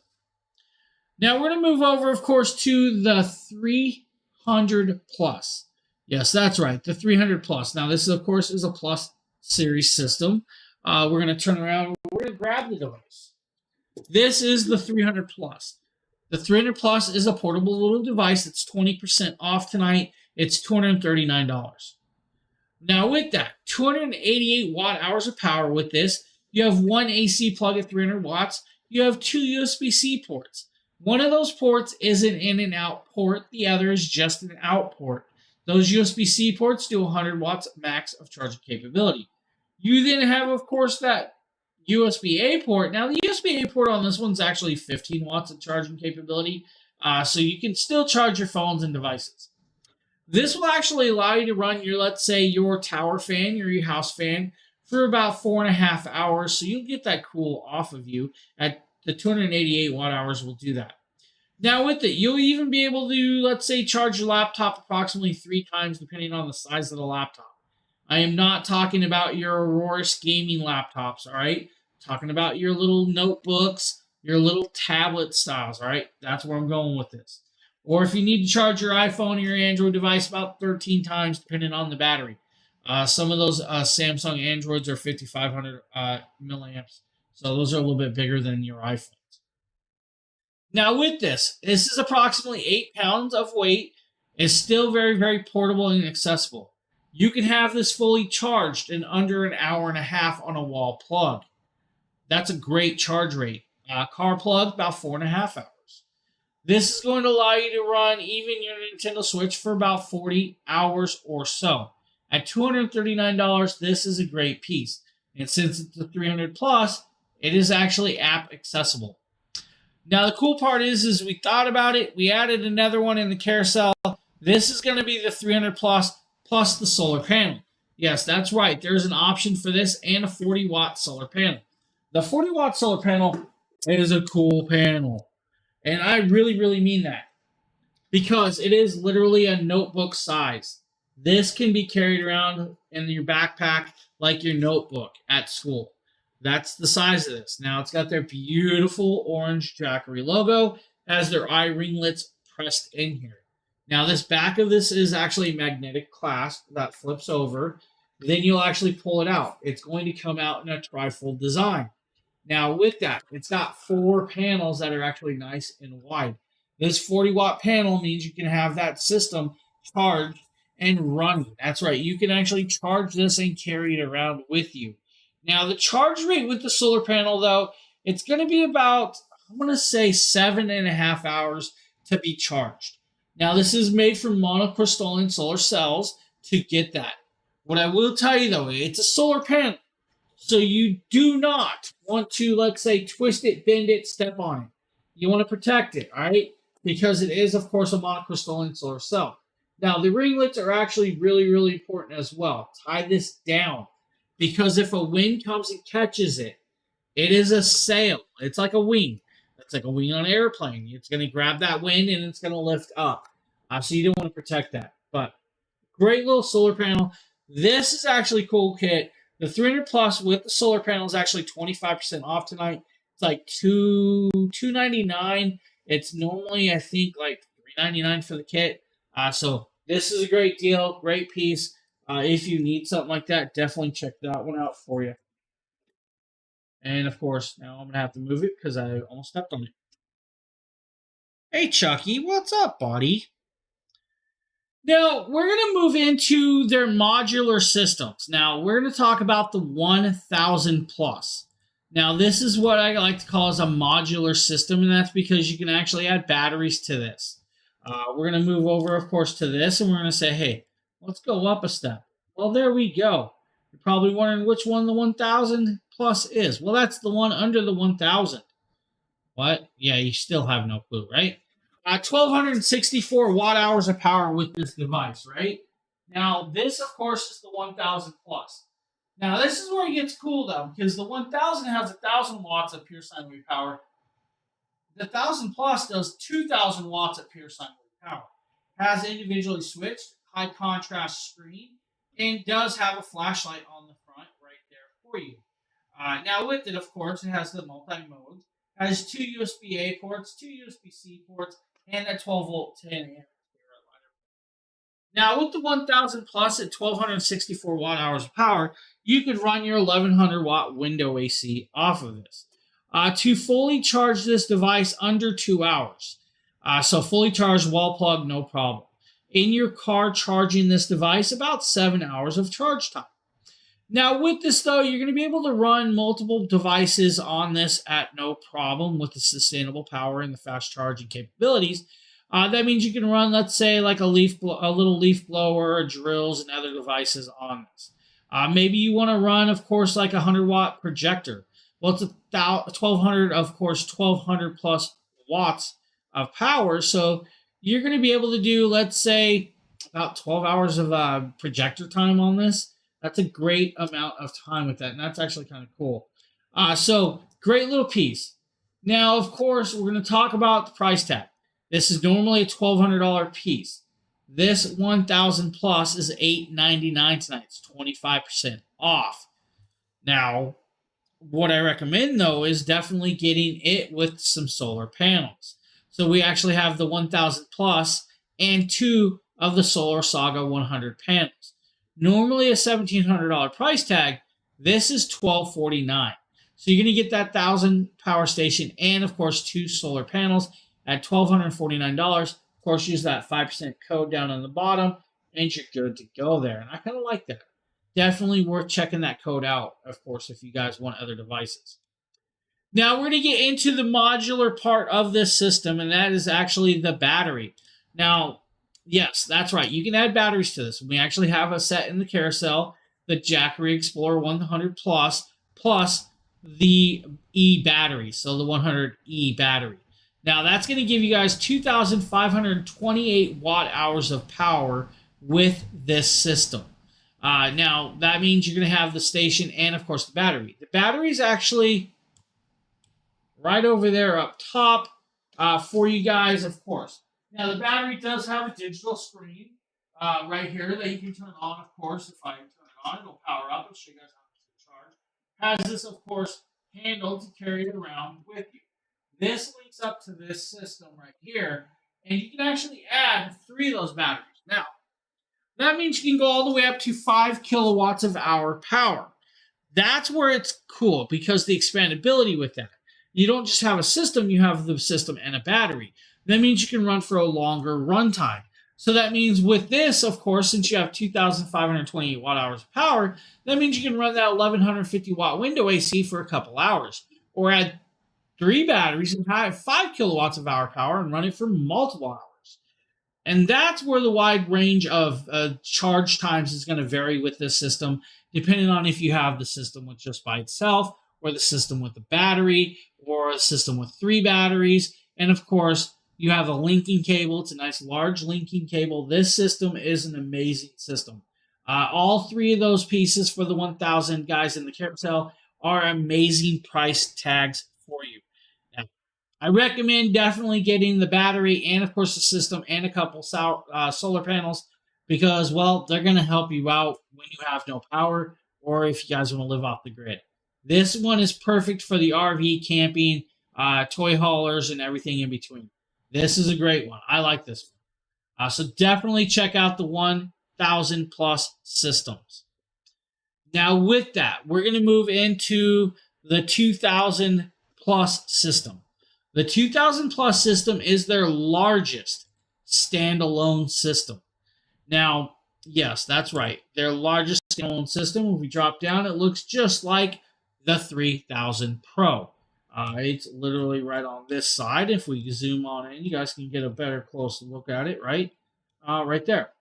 Now we're going to move over, of course, to the 300 Plus. Yes, that's right, the 300 Plus. Now this, of course, is a Plus series system. We're going to turn around. We're going to grab the device. This is the 300 Plus. The 300 Plus is a portable little device that's 20% off tonight. It's $239. Now with that, 288 watt hours of power with this. You have one AC plug at 300 watts. You have 2 USB-C ports. One of those ports is an in and out port. The other is just an out port. Those USB-C ports do 100 watts max of charging capability. You then have, of course, that USB-A port. Now, the USB-A port on this one's actually 15 watts of charging capability, so you can still charge your phones and devices. This will actually allow you to run your, let's say, your tower fan or your house fan for about 4.5 hours, so you'll get that cool off of you at the 288 watt hours will do that. Now with it, you'll even be able to, let's say, charge your laptop approximately 3 times depending on the size of the laptop. I am not talking about your Aurorus gaming laptops, all right? I'm talking about your little notebooks, your little tablet styles, all right? That's where I'm going with this. Or if you need to charge your iPhone or your Android device about 13 times depending on the battery. Some of those Samsung Androids are 5,500 milliamps, so those are a little bit bigger than your iPhones. Now with this is approximately 8 pounds of weight. It's still very, very portable and accessible. You can have this fully charged in under an hour and a half on a wall plug. That's a great charge rate. Car plug, about 4.5 hours. This is going to allow you to run even your Nintendo Switch for about 40 hours or so. At $239, this is a great piece. And since it's a 300 plus, it is actually app accessible. Now, the cool part is we thought about it. We added another one in the carousel. This is going to be the 300 plus the solar panel. Yes, that's right. There's an option for this and a 40-watt solar panel. The 40-watt solar panel is a cool panel. And I really, really mean that. Because it is literally a notebook size. This can be carried around in your backpack like your notebook at school. That's the size of this. Now, it's got their beautiful orange Jackery logo as their eye ringlets pressed in here. Now, this back of this is actually a magnetic clasp that flips over. Then you'll actually pull it out. It's going to come out in a trifold design. Now, with that, it's got 4 panels that are actually nice and wide. This 40-watt panel means you can have that system charged and running. That's right. You can actually charge this and carry it around with you. Now, the charge rate with the solar panel, though, it's going to be about, I'm going to say 7.5 hours to be charged. Now, this is made from monocrystalline solar cells to get that. What I will tell you, though, it's a solar panel. So you do not want to, let's say, twist it, bend it, step on it. You want to protect it, all right? Because it is, of course, a monocrystalline solar cell. Now, the ringlets are actually really, really important as well. Tie this down. Because if a wind comes and catches it, it is a sail. It's like a wing. It's like a wing on an airplane. It's going to grab that wind and it's going to lift up. So you don't want to protect that. But great little solar panel. This is actually a cool kit. The 300 plus with the solar panel is actually 25% off tonight. It's like $299. It's normally, I think, like $399 for the kit. So this is a great deal, great piece. If you need something like that, definitely check that one out for you. And of course, now I'm going to have to move it because I almost stepped on it. Hey, Chucky, what's up, buddy? Now, we're going to move into their modular systems. Now, we're going to talk about the 1000 plus. Now, this is what I like to call as a modular system, and that's because you can actually add batteries to this. We're going to move over, of course, to this, and we're going to say, hey, let's go up a step. Well, there we go. You're probably wondering which one the 1000 plus is. Well, that's the one under the 1000. What? Yeah, you still have no clue, right? 1,264 watt hours of power with this device, right? Now, this, of course, is the 1000 plus. Now, this is where it gets cool, though, because the 1000 has 1,000 watts of pure sine wave power. The 1000 plus does 2,000 watts of pure sine wave power. Has individually switched, high contrast screen, and does have a flashlight on the front right there for you. Now, with it, of course, it has the multi-mode. Has 2 USB-A ports, 2 USB-C ports, and a 12-volt 10 amp. Now, with the 1000 plus at 1,264 watt hours of power, you could run your 1,100 watt window AC off of this. To fully charge this device under 2 hours. So fully charged, wall plug, no problem. In your car charging this device, about 7 hours of charge time. Now, with this, though, you're going to be able to run multiple devices on this at no problem with the sustainable power and the fast charging capabilities. That means you can run, let's say, like a little leaf blower, drills, and other devices on this. Maybe you want to run, of course, like a 100-watt projector. Well, it's 1,200, of course, 1,200 plus watts of power. So you're going to be able to do, let's say, about 12 hours of projector time on this. That's a great amount of time with that, and that's actually kind of cool. So great little piece. Now, of course, we're going to talk about the price tag. This is normally a $1,200 piece. This 1,000 plus is $899 tonight. It's 25% off. Now, what I recommend though is definitely getting it with some solar panels. So we actually have the 1000 plus and two of the Solar Saga 100 panels. Normally a $1,700 price tag, this is $1,249. So you're going to get that 1000 power station and of course two solar panels at $1,249. Of course, use that 5% code down on the bottom and you're good to go there. And I kind of like that. Definitely worth checking that code out, of course, if you guys want other devices. Now we're going to get into the modular part of this system, and that is actually the battery. Now, yes, that's right. You can add batteries to this. We actually have a set in the carousel, the Jackery Explorer 100 plus the E battery, so the 100E battery. Now that's going to give you guys 2,528 watt hours of power with this system. Now, that means you're going to have the station and, of course, the battery. The battery is actually right over there up top for you guys, of course. Now, the battery does have a digital screen right here that you can turn on, of course. If I turn it on, it'll power up. It'll show you guys how much to charge. Has this, of course, handle to carry it around with you. This links up to this system right here, and you can actually add 3 of those batteries. Now, that means you can go all the way up to 5 kilowatts of hour power. That's where it's cool because the expandability with that. You don't just have a system, you have the system and a battery. That means you can run for a longer runtime. So that means with this, of course, since you have 2,528 watt hours of power, that means you can run that 1,150 watt window AC for a couple hours. Or add 3 batteries and have 5 kilowatts of hour power and run it for multiple hours. And that's where the wide range of charge times is going to vary with this system, depending on if you have the system with just by itself, or the system with the battery, or a system with 3 batteries. And of course, you have a linking cable. It's a nice large linking cable. This system is an amazing system. All 3 of those pieces for the 1,000 guys in the carousel are amazing price tags for you. I recommend definitely getting the battery and, of course, the system and a couple solar panels because, well, they're going to help you out when you have no power or if you guys want to live off the grid. This one is perfect for the RV, camping, toy haulers, and everything in between. This is a great one. I like this one. So definitely check out the 1,000 plus systems. Now, with that, we're going to move into the 2,000 plus system. The 2000 plus system is their largest standalone system. Now, yes, that's right. Their largest standalone system, if we drop down, it looks just like the 3000 Pro. It's literally right on this side. If we zoom on in, you guys can get a better close look at it, right? Right there.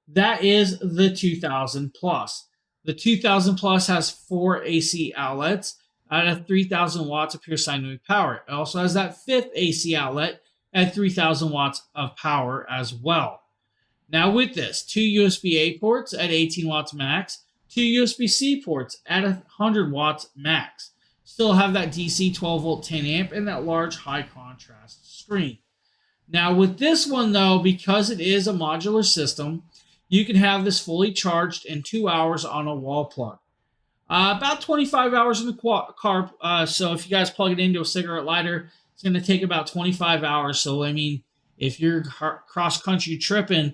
That is the 2000 plus. The 2000 plus has 4 AC outlets at 3,000 watts of pure sine wave power. It also has that 5th AC outlet at 3,000 watts of power as well. Now with this, 2 USB-A ports at 18 watts max, 2 USB-C ports at 100 watts max. Still have that DC 12 volt 10 amp and that large high contrast screen. Now with this one though, because it is a modular system, you can have this fully charged in 2 hours on a wall plug. About 25 hours in the car. So if you guys plug it into a cigarette lighter, it's going to take about 25 hours. So, I mean, if you're cross-country tripping,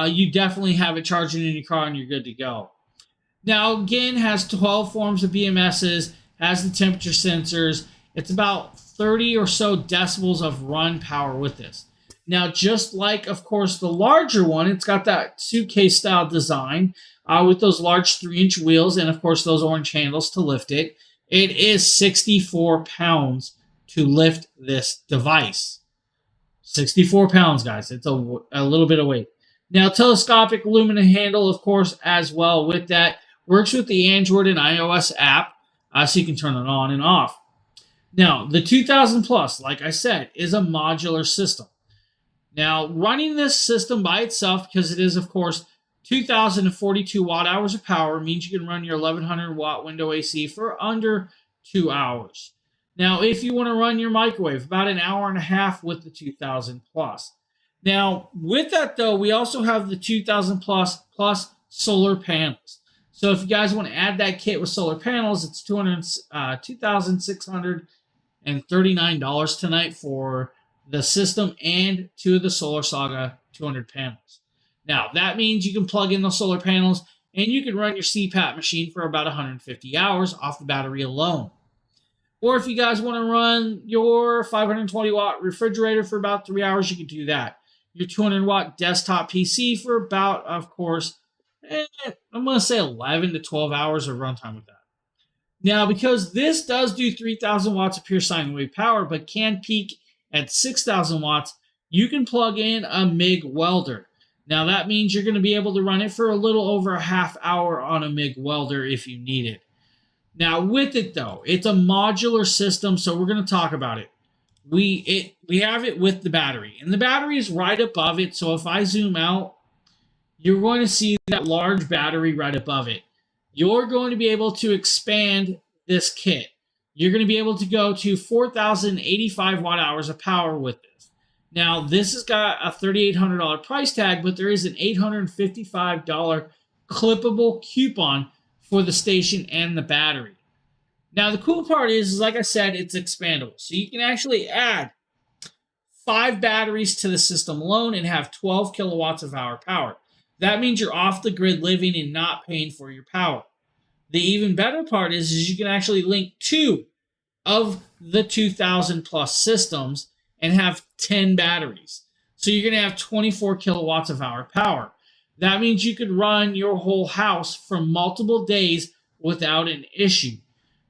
you definitely have it charging in your car and you're good to go. Now, again, has 12 forms of BMSs, has the temperature sensors. It's about 30 or so decibels of run power with this. Now, just like, of course, the larger one, it's got that suitcase-style design. With those large 3-inch wheels and, of course, those orange handles to lift it. It is 64 pounds to lift this device. 64 pounds, guys. It's a little bit of weight. Now, telescopic aluminum handle, of course, as well with that. Works with the Android and iOS app, so you can turn it on and off. Now, the 2000 Plus, like I said, is a modular system. Now, running this system by itself, because it is, of course, 2,042 watt hours of power, means you can run your 1,100 watt window AC for under 2 hours. Now, if you want to run your microwave, about an hour and a half with the 2000 plus. Now, with that though, we also have the 2000 plus solar panels. So if you guys want to add that kit with solar panels, it's $2,639 tonight for the system and two of the Solar Saga 200 panels. Now, that means you can plug in the solar panels and you can run your CPAP machine for about 150 hours off the battery alone. Or if you guys want to run your 520 watt refrigerator for about 3 hours, you can do that. Your 200 watt desktop PC for about, of course, I'm going to say 11 to 12 hours of runtime with that. Now, because this does do 3,000 watts of pure sine wave power, but can peak at 6,000 watts, you can plug in a MIG welder. Now, that means you're going to be able to run it for a little over a half hour on a MIG welder if you need it. Now, with it, though, it's a modular system, so we're going to talk about it. We have it with the battery, and the battery is right above it, so if I zoom out, you're going to see that large battery right above it. You're going to be able to expand this kit. You're going to be able to go to 4,085 watt hours of power with this. Now, this has got a $3,800 price tag, but there is an $855 clippable coupon for the station and the battery. Now, the cool part is, like I said, it's expandable. So you can actually add 5 batteries to the system alone and have 12 kilowatts of hour power. That means you're off the grid living and not paying for your power. The even better part is you can actually link 2 of the 2,000 plus systems and have 10 batteries. So you're going to have 24 kilowatts of hour power. That means you could run your whole house for multiple days without an issue.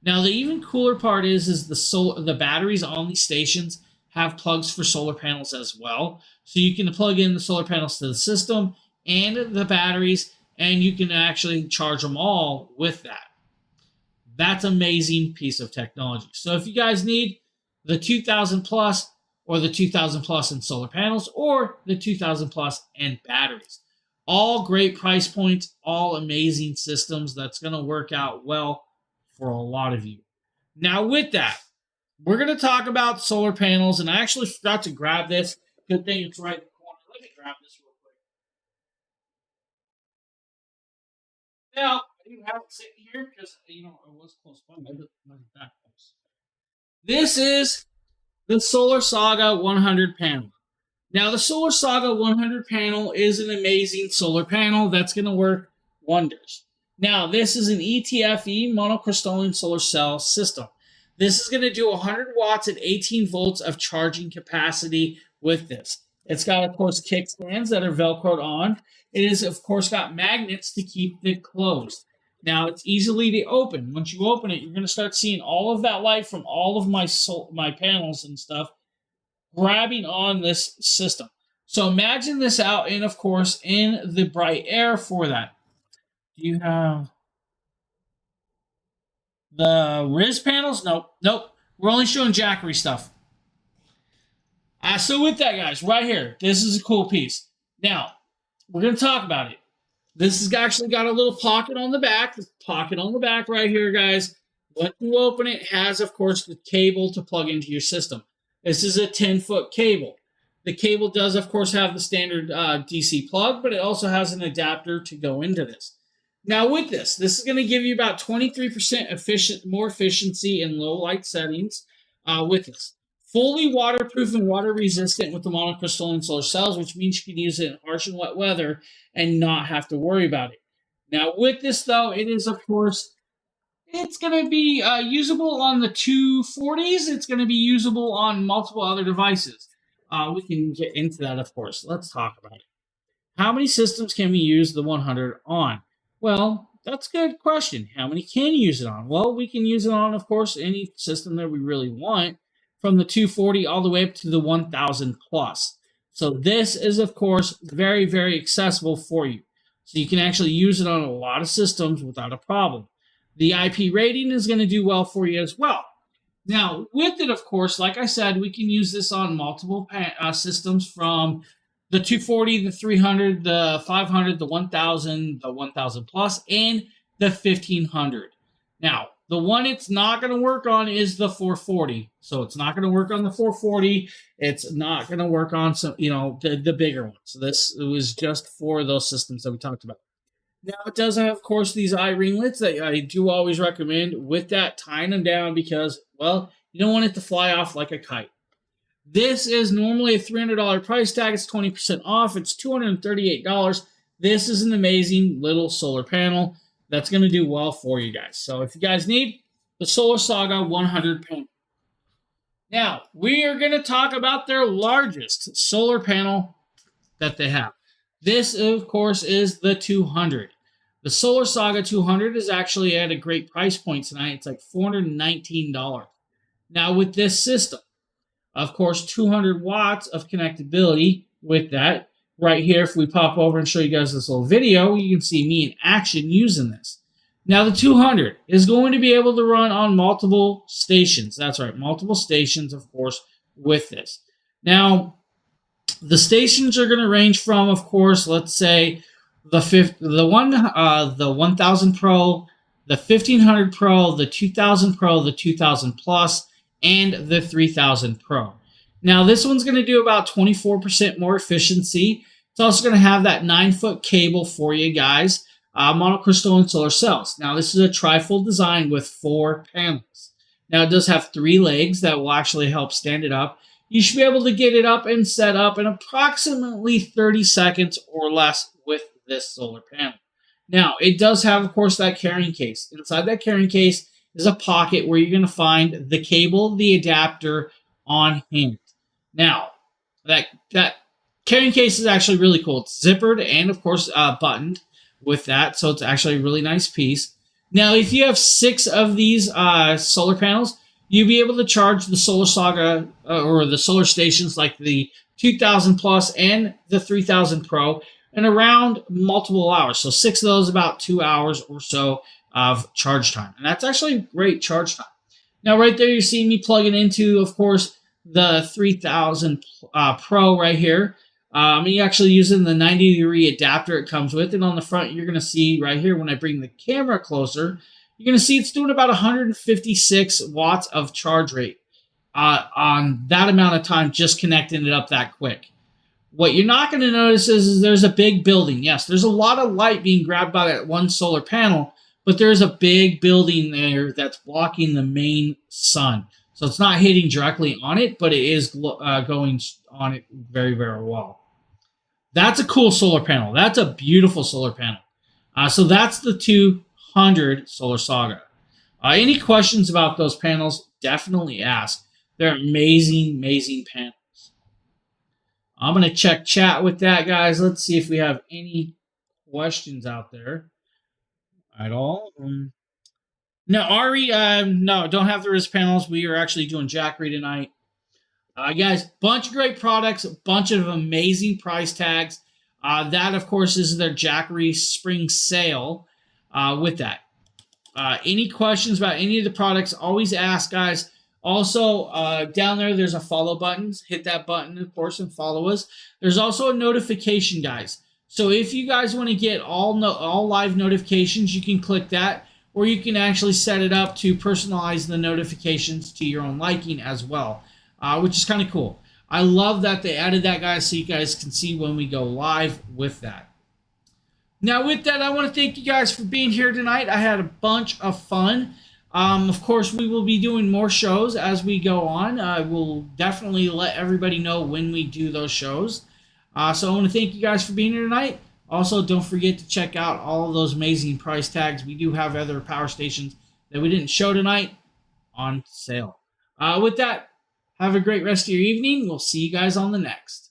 Now, the even cooler part is the batteries on these stations have plugs for solar panels as well. So you can plug in the solar panels to the system and the batteries, and you can actually charge them all with that. That's an amazing piece of technology. So if you guys need the 2000 plus or the 2000 plus in solar panels or the 2000 plus and batteries, all great price points, all amazing systems that's going to work out well for a lot of you. Now with that, we're going to talk about solar panels, and I actually forgot to grab this. Good thing it's right in the corner. Let me grab this real quick. Now, I do have it sitting here because, it was close by. But not that close. This is the Solar Saga 100 panel. Now, the Solar Saga 100 panel is an amazing solar panel that's going to work wonders. Now, this is an ETFE monocrystalline solar cell system. This is going to do 100 watts at 18 volts of charging capacity with this. It's got, of course, kickstands that are Velcroed on. It is, of course, got magnets to keep it closed. Now, it's easily to open. Once you open it, you're going to start seeing all of that light from all of my panels and stuff grabbing on this system. So imagine this out in, of course, in the bright air for that. Do you have the Riz panels? Nope. We're only showing Jackery stuff. So with that, guys, right here, this is a cool piece. Now, we're going to talk about it. This has actually got a little pocket on the back. The pocket on the back right here, guys. When you open it, it has, of course, the cable to plug into your system. This is a 10-foot cable. The cable does, of course, have the standard DC plug, but it also has an adapter to go into this. Now, with this is going to give you about 23% more efficiency in low light settings with this. Fully waterproof and water resistant with the monocrystalline solar cells, which means you can use it in harsh and wet weather and not have to worry about it. Now, with this, though, it is, of course, it's going to be usable on the 240s. It's going to be usable on multiple other devices. We can get into that, of course. Let's talk about it. How many systems can we use the 100 on? Well, that's a good question. How many can you use it on? Well, we can use it on, of course, any system that we really want, from the 240 all the way up to the 1000 plus. So this is, of course, very, very accessible for you. So you can actually use it on a lot of systems without a problem. The IP rating is going to do well for you as well. Now, with it, of course, like I said, we can use this on multiple systems from the 240, the 300, the 500, the 1000 plus, and the 1500. Now, The one it's not going to work on is the 440. So it's not going to work on the 440. It's not going to work on some, the bigger ones. So this was just for those systems that we talked about. Now it does have, of course, these eye ringlets that I do always recommend. With that, tying them down because, well, you don't want it to fly off like a kite. This is normally a $300 price tag. It's 20% off. It's $238. This is an amazing little solar panel that's going to do well for you guys. So if you guys need the Solar Saga 100 panel. Now, we are going to talk about their largest solar panel that they have. This, of course, is the 200. The Solar Saga 200 is actually at a great price point tonight. It's like $419. Now, with this system, of course, 200 watts of connectability with that. Right here, if we pop over and show you guys this little video, you can see me in action using this. Now, the 200 is going to be able to run on multiple stations. That's right, multiple stations, of course, with this. Now, the stations are going to range from, of course, let's say the 1000 Pro, the 1500 Pro, the 2000 Pro, the 2000 Plus, and the 3000 Pro. Now, this one's going to do about 24% more efficiency. It's also going to have that 9-foot cable for you guys, monocrystalline solar cells. Now, this is a trifold design with 4 panels. Now, it does have 3 legs that will actually help stand it up. You should be able to get it up and set up in approximately 30 seconds or less with this solar panel. Now, it does have, of course, that carrying case. Inside that carrying case is a pocket where you're going to find the cable, the adapter on hand. Now, that carrying case is actually really cool. It's zippered and, of course, buttoned with that, so it's actually a really nice piece. Now, if you have 6 of these solar panels, you'll be able to charge the Solar Saga or the solar stations like the 2000 Plus and the 3000 Pro in around multiple hours. So 6 of those, about 2 hours or so of charge time. And that's actually great charge time. Now, right there, you see me plugging into, of course, the 3000 Pro right here. I'm actually using the 90-degree adapter it comes with. And on the front, you're going to see right here, when I bring the camera closer, you're going to see it's doing about 156 watts of charge rate on that amount of time, just connecting it up that quick. What you're not going to notice is there's a big building. Yes, there's a lot of light being grabbed by that one solar panel, but there's a big building there that's blocking the main sun. So it's not hitting directly on it, but it is going on it very, very well. That's a cool solar panel. That's a beautiful solar panel. So that's the 200 Solar Saga. Any questions about those panels, definitely ask. They're amazing, amazing panels. I'm going to check chat with that, guys. Let's see if we have any questions out there at all. No, Ari, no, don't have the wrist panels. We are actually doing Jackery tonight. Guys, bunch of great products, a bunch of amazing price tags. That, of course, is their Jackery spring sale with that. Any questions about any of the products, always ask, guys. Also, down there, there's a follow button. Hit that button, of course, and follow us. There's also a notification, guys. So if you guys want to get all live notifications, you can click that. Or you can actually set it up to personalize the notifications to your own liking as well, which is kind of cool. I love that they added that, guys, so you guys can see when we go live with that. Now, with that, I want to thank you guys for being here tonight. I had a bunch of fun. Of course, we will be doing more shows as we go on. I will definitely let everybody know when we do those shows. So I want to thank you guys for being here tonight. Also, don't forget to check out all of those amazing price tags. We do have other power stations that we didn't show tonight on sale. With that, have a great rest of your evening. We'll see you guys on the next.